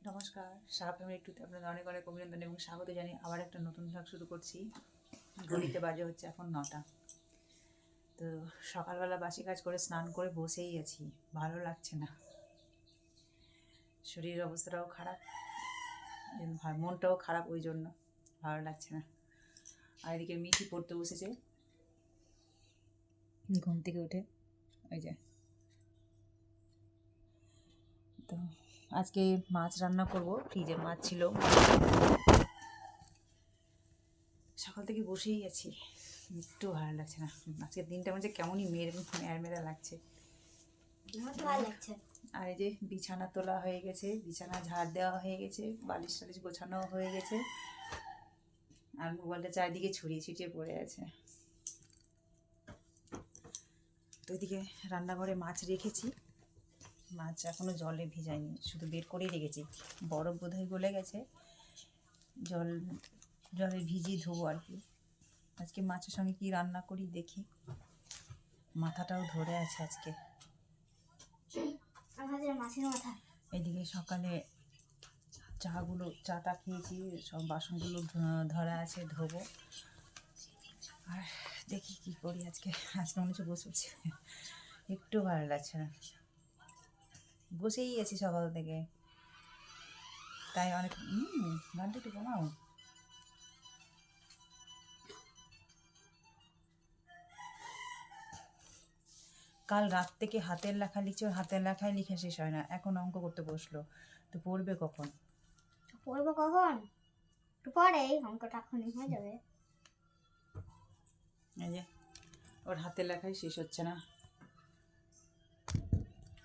নমস্কার, সাহা ফ্যামিলি টুতে আপনাদের অনেক অনেক অভিনন্দন এবং স্বাগত জানিয়ে আবার একটা নতুন ভাগ শুরু করছি। ঘড়িতে বাজে হচ্ছে এখন 9টা। তো সকালবেলা বাসি কাজ করে স্নান করে বসেই আছি, ভালো লাগছে না, শরীরের অবস্থাটাও খারাপ, মনটাও খারাপ, ওই জন্য ভালো লাগছে না। আর এদিকে মিঠি পড়তে বসেছে ঘুম থেকে উঠে, ওই যে। তো আজকে মাছ রান্না করব, ফ্রিজে মাছ ছিল, সকাল থেকে বসেই আছি, একটু ভালো লাগছে না। আজকের দিনটা মানে কেমনই মেরা লাগছে। আর এই যে বিছানা তোলা হয়ে গেছে, বিছানা ঝাড় দেওয়া হয়ে গেছে, বালিশ টালিশ গোছানো হয়ে গেছে, আর মোবাইলটা চারিদিকে ছড়িয়ে ছিটিয়ে পড়ে আছে। তো এদিকে রান্নাঘরে মাছ রেখেছি, মাছ এখনো জলে ভিজাইনি, শুধু বের করেই রেখেছি। বরফ বোধহয় গলে গেছে, জলে ভিজিয়ে ধোবো আর কি। আজকে মাছের সঙ্গে কি রান্না করি দেখি, মাথাটাও ধরে আছে আজকে। এদিকে সকালে চাটা খেয়েছি, সব বাসনগুলো ধরা আছে, ধোবো। আর দেখি কি করি আজকে মনে হচ্ছে বসেছি, একটু ভালো লাগছে না, বসেই আছি সকাল থেকে, তাই অনেক গানটা একটু কমাও। কাল রাত থেকে হাতের লেখা লিখছে, হাতের লেখায় লিখে শেষ হয় না, এখন অঙ্ক করতে বসলো। তো পড়বে কখন? একটু পরে, অঙ্কটা এখনই হয়ে যাবে। এই যে ওর হাতের লেখাই শেষ হচ্ছে না।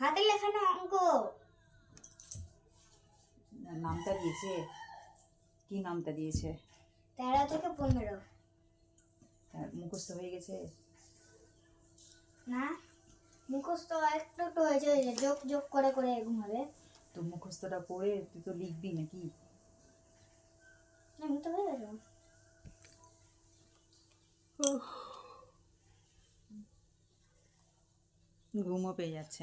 হাতের লেখা না অঙ্ক। নামটা দিয়েছে, কি নামটা দিয়েছে? 13 থেকে 15। মুখস্থ হয়ে গেছে? না, মুখস্থ একটু একটু হয়েছে, যোগ যোগ করে করে ঘুমাবে। তো মুখস্থটা পড়ে তুই তো লিখবি নাকি? আমি তো হয়ে গেল। ঘুমও পেয়ে যাচ্ছে।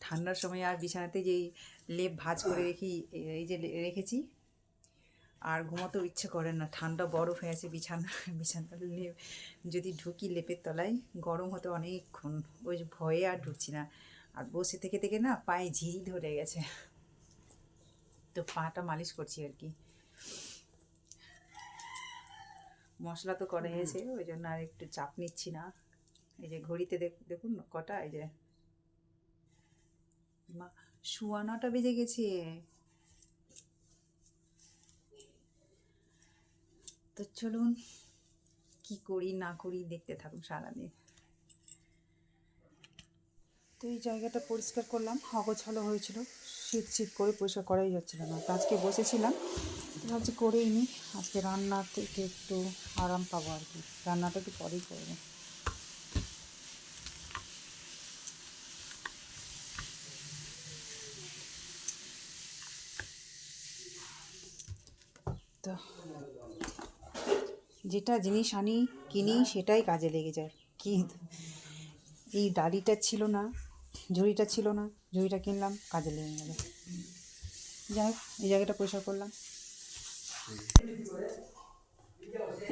ঠান্ডার সময় আর বিছানাতে যেই লেপ ভাঁজ করে এই যে রেখেছি, আর ঘুমাতেও ইচ্ছে করে না, ঠান্ডা বরফ হয়ে আছে বিছানাটা লেপ যদি ঢুকি লেপের তলায়, গরম হতে অনেকক্ষণ, ওই ভয়ে আর ঢুকছি না। আর বসে থেকে থেকে না পায়ে ঝিরি ধরে গেছে, তো পাটা মালিশ করছি আর কি। মশলা তো করা হয়েছে, ওই জন্য আর একটু চাপ নিচ্ছি না। এই যে ঘড়িতে দেখুন কটা, এই যে 9:15 বেজে গেছে। তো চলুন কি করি না করি দেখতে থাকুন সারাদিন। তো এই জায়গাটা পরিষ্কার করলাম, অগোছালো হয়েছিল, শীত করে পরিষ্কার করাই যাচ্ছিল না। তো আজকে বসেছিলাম, ভাবছি করেই নি, আজকে রান্না থেকে একটু আরাম পাবো আর কি, রান্নাটা একটু পরেই করবো। তো যেটা জিনিস কিনি সেটাই কাজে লেগে যায়। কি এই ডালিটা ছিল না, ঝুড়িটা ছিল না, ঝুড়িটা কিনলাম, কাজে লেগে গেল। যাই হোক, এই জায়গাটা পরিষ্কার করলাম।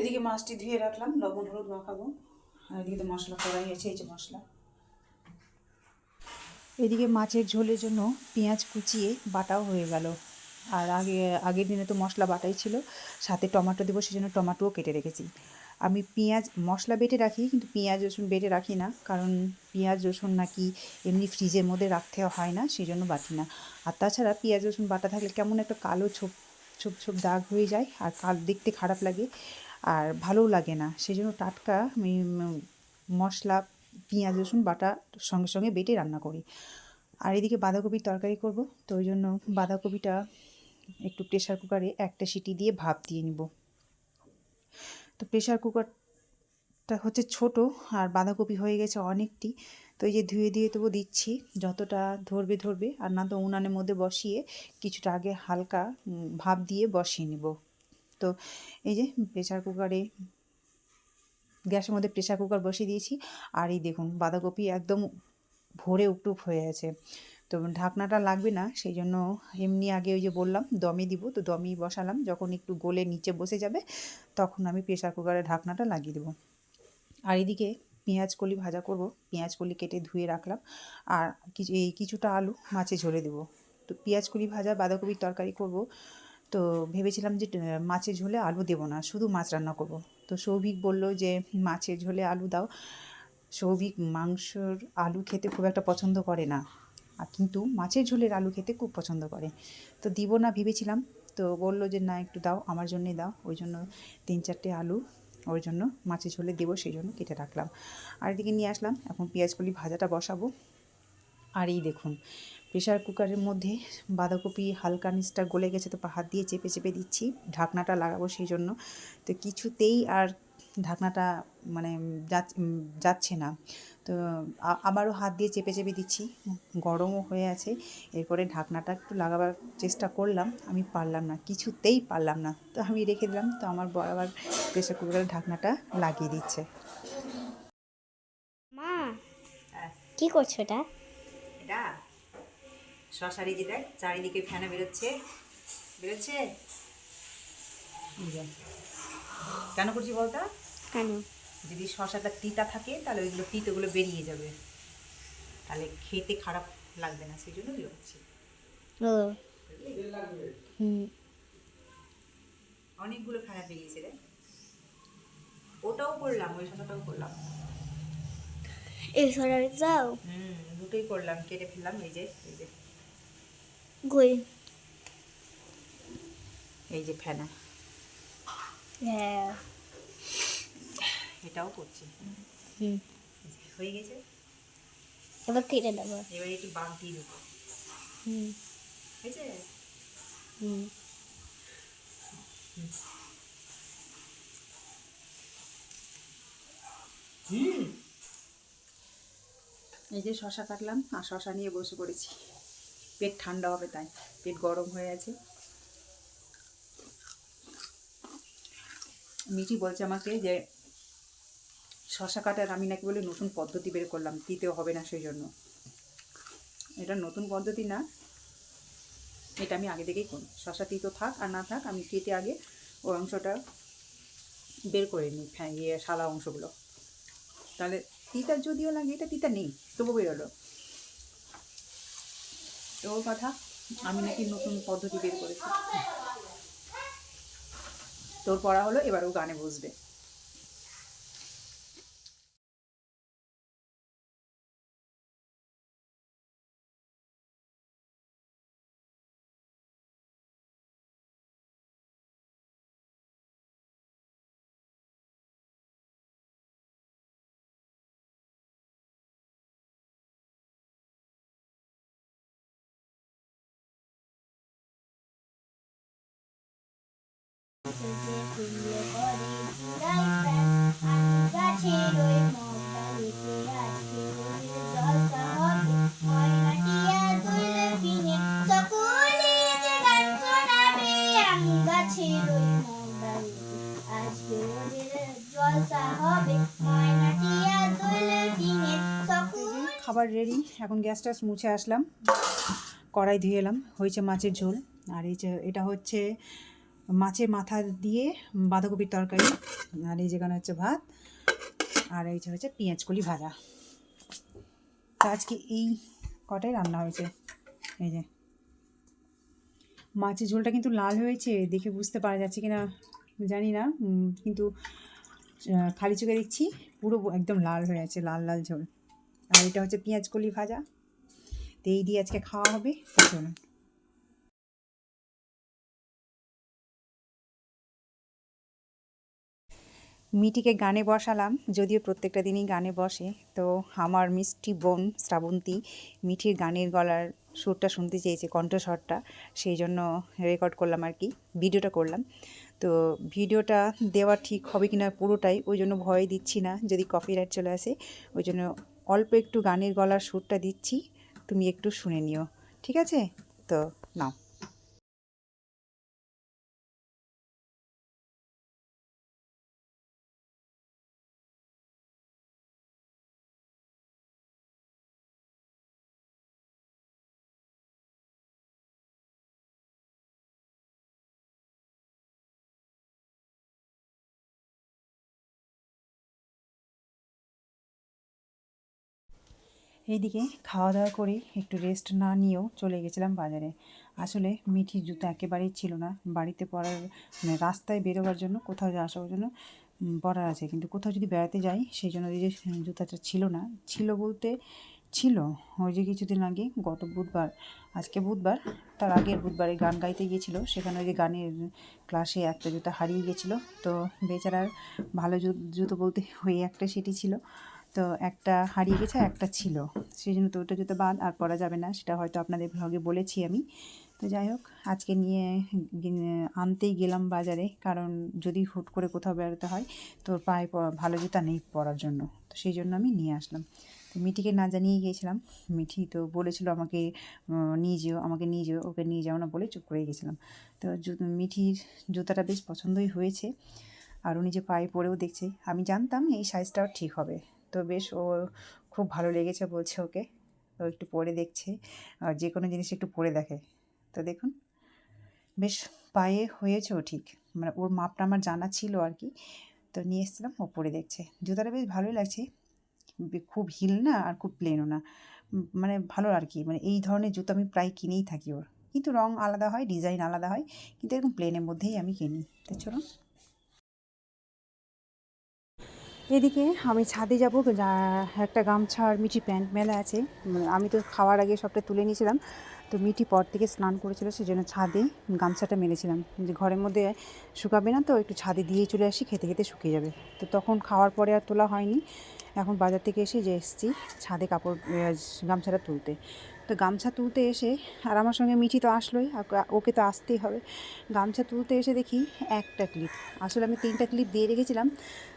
এদিকে মাছটি ধুয়ে রাখলাম, লবণ হলুদ মাখাবো। আর এদিকে তো মশলা করাই আছে, এই যে মশলা। এদিকে মাছের ঝোলের জন্য পেঁয়াজ কুচিয়ে বাটাও হয়ে গেল। আর আগের দিনে তো মশলা বাটাই ছিল, সাথে টমেটো দেবো, সেই জন্য টমেটোও কেটে রেখেছি। আমি মশলা বেটে রাখি, কিন্তু পেঁয়াজ রসুন বেটে রাখি না, কারণ পেঁয়াজ রসুন নাকি এমনি ফ্রিজের মধ্যে রাখতে হয় না, সেই জন্য বাটি না। আর তাছাড়া পেঁয়াজ রসুন বাটা থাকলে কেমন একটা কালো ছোপ ছোপ ছোপ দাগ হয়ে যায়, আর দেখতে খারাপ লাগে, আর ভালোও লাগে না। সেই জন্য টাটকা আমি মশলা পেঁয়াজ রসুন বাটা সঙ্গে সঙ্গে বেটে রান্না করি। আর এদিকে বাঁধাকপির তরকারি করব, তো ওই জন্য বাঁধাকপিটা একটু প্রেশার কুকারে একটা সিটি দিয়ে ভাপ দিয়ে নিব। তো প্রেশার কুকারটা হচ্ছে ছোট, আর বাঁধাকপি হয়ে গেছে অনেকটি, তো এই যে ধুয়ে তবু দিচ্ছি, যতটা ধরবে, আর না তো উনানের মধ্যে বসিয়ে কিছুটা আগে হালকা ভাপ দিয়ে বসিয়ে নেব। তো এই যে গ্যাসের মধ্যে প্রেশার কুকার বসিয়ে দিয়েছি। আর এই দেখুন বাঁধাকপি একদম ভরে উপটুপ হয়ে আছে, তো ঢাকনাটা লাগবে না, সেই জন্য এমনি আগে ওই যে বললাম দমে দিব, তো দমই বসালাম। যখন একটু গলে নিচে বসে যাবে তখন আমি প্রেসার কুকারের ঢাকনাটা লাগিয়ে দেবো। আর এদিকে পেঁয়াজ কলি ভাজা করব, পেঁয়াজ কলি কেটে ধুয়ে রাখলাম। আর কিছুটা আলু মাছে ঝোলে দেবো। তো পেঁয়াজ কলি ভাজা বাঁধাকপির তরকারি করব। তো ভেবেছিলাম যে মাছের ঝোলে আলু দেবো না, শুধু মাছ রান্না করব। তো সৌভিক বলল যে মাছের ঝোলে আলু দাও। সৌভিক মাংসর আলু খেতে খুব একটা পছন্দ করে না, আর কিন্তু মাছের ঝোলের আলু খেতে খুব পছন্দ করে। তো দিব না ভেবেছিলাম, তো বলল যে না একটু দাও, আমার জন্যই দাও। ওই জন্য 3-4টে আলু ওই জন্য মাছের ঝোলে দেবো, সেই জন্য কেটে রাখলাম। আর এদিকে নিয়ে আসলাম, এখন পেঁয়াজকলি ভাজাটা বসাবো। আর এই দেখুন প্রেশার কুকারের মধ্যে বাঁধাকপি হালকা নিচটা গলে গেছে, তো হাত দিয়ে চেপে চেপে দিচ্ছি, ঢাকনাটা লাগাবো সেই জন্য। তো কিছুতেই আর ঢাকনাটা মানে যাচ্ছে না। তো আবারও হাত দিয়ে চেপে চেপে দিচ্ছি, গরমও হয়ে আছে। এরপরে ঢাকনাটা একটু লাগাবার চেষ্টা করলাম, আমি পারলাম না, কিছুতেই পারলাম না। তো আমি রেখে দিলাম। তো আমার বর আবার প্রেশার কুকারের ঢাকনাটা লাগিয়ে দিচ্ছে। মা কি করছো এটা? এটা শশারি যে দেখ চারিদিকে ফেনা বেরোচ্ছে, বেরোচ্ছে। কেন করছি বলতো? কেন? যদি শশাটা তিতা থাকে তাহলে ওইগুলো তিতগুলো বেরিয়ে যাবে, তাহলে খেতে খারাপ লাগবে না, সেই জন্য বেরোচ্ছি। ও হুম, অনেকগুলো ফেনা বেরিয়েছে রে। ওটাও করলাম, ওই শশাটাও করলাম। এই সরাই যাও। দুটোই করলাম, কেটে ফেললাম। এই যে এই যে গই। এই যে ফেনা, হ্যাঁ। এটাও করছি। হুম, হয়ে গেছে। এবার কেটে দেবো। এবার একটু বাদ দিয়ে দেবো, হুম হয়েছে। হুম এই যে শশা কাটলাম আর শশা নিয়ে বসে পড়েছি। পেট ঠান্ডা হবে তাই, পেট গরম হয়ে আছে। মিঠি বলছে আমাকে যে শশা কাটার আমি নাকি বলে নতুন পদ্ধতি বের করলাম, দিতেও হবে না, সেই জন্য। এটা নতুন পদ্ধতি না, এটা আমি আগে থেকেই করি। শশা তিতো থাক আর না থাক, আমি কেটে আগে ওই অংশটা বের করে নিই, সাদা অংশগুলো। তাহলে তিতা যদিও লাগে, এটা তিতা নেই, তবু বেরোলো। তো ওর কথা, আমি নাকি নতুন পদ্ধতি বের করেছি। তোর পড়া হলো, এবার ও গানে বসবে। খাবার রেডি, এখন গ্যাস ট্যাস মুছে আসলাম, কড়াই ধুয়ে এলাম, হয়েছে মাছের ঝোল। আর এই যে এটা হচ্ছে মাছের মাথা দিয়ে বাঁধাকপির তরকারি। আর এই যেখানে হচ্ছে ভাত, আর এই যে হচ্ছে পেঁয়াজ কলি ভাজা। তা আজকে এই কটাই রান্না হয়েছে। এই যে মাছের ঝোলটা কিন্তু লাল হয়েছে, দেখে বুঝতে পারা যাচ্ছে কিনা জানি না, কিন্তু খালি চোখে দেখছি পুরো একদম লাল হয়ে আছে, লাল লাল ঝোল। আর এটা হচ্ছে পেঁয়াজ কলি ভাজা। তো এই দিয়ে আজকে খাওয়া হবে। চলুন। মিটিকে গানে বসালাম, যদিও প্রত্যেকটা দিনই গানে বসে। তো আমার মিষ্টি বোন শ্রাবন্তী মিঠির গানের গলার সুরটা শুনতে চেয়েছে, কণ্ঠস্বরটা, সেই জন্য রেকর্ড করলাম আর কি, ভিডিওটা করলাম। তো ভিডিওটা দেওয়া ঠিক হবে কিনা পুরোটাই, ওই জন্য ভয় দিচ্ছি না যদি কপিরাইট চলে আসে, ওই জন্য অল্প একটু গানের গলার সুরটা দিচ্ছি, তুমি একটু শুনে নিও, ঠিক আছে? তো নাও। এইদিকে খাওয়া দাওয়া করে একটু রেস্ট না নিয়েও চলে গেছিলাম বাজারে। আসলে মিঠির জুতো একেবারেই ছিল না বাড়িতে পরার, মানে রাস্তায় বেরোবার জন্য, কোথাও আসার জন্য পরার আছে, কিন্তু কোথাও যদি বেড়াতে যাই সেই জন্য ওই যে জুতাটা ছিল না। ছিল বলতে ছিল ওই যে কিছুদিন আগে গত বুধবার, আজকে বুধবার, তার আগের বুধবারে গান গাইতে গিয়েছিল, সেখানে ওই যে গানের ক্লাসে একটা জুতো হারিয়ে গেছিলো। তো বেচারার ভালো জুতো বলতে ওই একটা সেটি ছিল, তো একটা হারিয়ে গেছে, একটা ছিল, সেই জন্য তো ওটা জুতো বাদ আর পরা যাবে না, সেটা হয়তো আপনাদের ভ্লগে বলেছি আমি। তো যাই হোক, আজকে নিয়ে আনতেই গেলাম বাজারে, কারণ যদি হুট করে কোথাও বেরোতে হয় তোর পায়ে ভালো জুতা নেই পরার জন্য, তো সেই জন্য আমি নিয়ে আসলাম। তো মিঠিকে না জানিয়ে গিয়েছিলাম, মিঠি তো বলেছিল আমাকে নিয়ে যেও, আমাকে নিয়ে যেও, ওকে নিয়ে যাও না বলে চুপ করে গেছিলাম। তো মিঠির জুতাটা বেশ পছন্দই হয়েছে, আর উনি যে পায়ে পরেও দেখছে, আমি জানতাম এই সাইজটাও ঠিক হবে, তো বেশ ও খুব ভালো লেগেছে বলছে ওকে, ও একটু পরে দেখছে, আর যে কোনো জিনিস একটু পরে দেখে। তো দেখুন বেশ পায়ে হয়েছেও ঠিক, মানে ওর মাপটা আমার জানা ছিল আর কি, তো নিয়ে এসেছিলাম, ও পরে দেখছে। জুতাটা বেশ ভালোই লাগছে, খুব হিল না আর খুব প্লেনও না, মানে ভালো আর কি, মানে এই ধরনের জুতো আমি প্রায় কিনেই থাকি ওর, কিন্তু রং আলাদা হয়, ডিজাইন আলাদা হয়, কিন্তু একদম প্লেনের মধ্যেই আমি কিনি। তো চলুন এদিকে আমি ছাদে যাবো, একটা গামছা আর মিঠি প্যান্ট মেলা আছে, আমি তো খাওয়ার আগে সবটা তুলে নিয়েছিলাম, তো মিঠি পর থেকে স্নান করেছিল, সেই জন্য ছাদে গামছাটা মেলেছিলাম, যে ঘরের মধ্যে শুকাবে না, তো একটু ছাদে দিয়েই চলে আসি, খেতে খেতে শুকিয়ে যাবে। তো তখন খাওয়ার পরে আর তোলা হয়নি, এখন বাজার থেকে এসে যে এসেছি ছাদে গামছাটা তুলতে। তো গামছা তুলতে এসে, আর আমার সঙ্গে মিঠি তো আসলোই, ওকে তো আসতেই হবে। গামছা তুলতে এসে দেখি একটা ক্লিপ, আসলে আমি 3টা ক্লিপ দিয়ে রেখেছিলাম,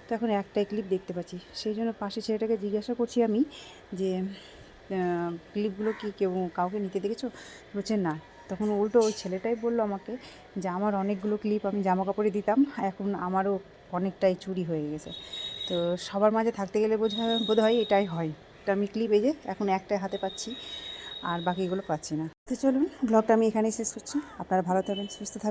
তো এখন একটাই ক্লিপ দেখতে পাচ্ছি, সেই জন্য পাশে ছেলেটাকে জিজ্ঞাসা করছি আমি যে ক্লিপগুলো কি কাউকে নিতে দেখেছো? বলছে না। তখন উল্টো ওই ছেলেটাই বললো আমাকে যে আমার অনেকগুলো ক্লিপ আমি জামা কাপড়ে দিতাম, এখন আমারও অনেকটাই চুরি হয়ে গেছে। তো সবার মাঝে থাকতে গেলে বোধ হয় এটাই হয়। তো আমি ক্লিপ এই যে এখন একটাই হাতে পাচ্ছি, আর বাকিগুলো পাচ্ছি না। তো চলুন ব্লগটা আমি এখানেই শেষ করছি। আপনারা ভালো থাকবেন, সুস্থ থাকবেন।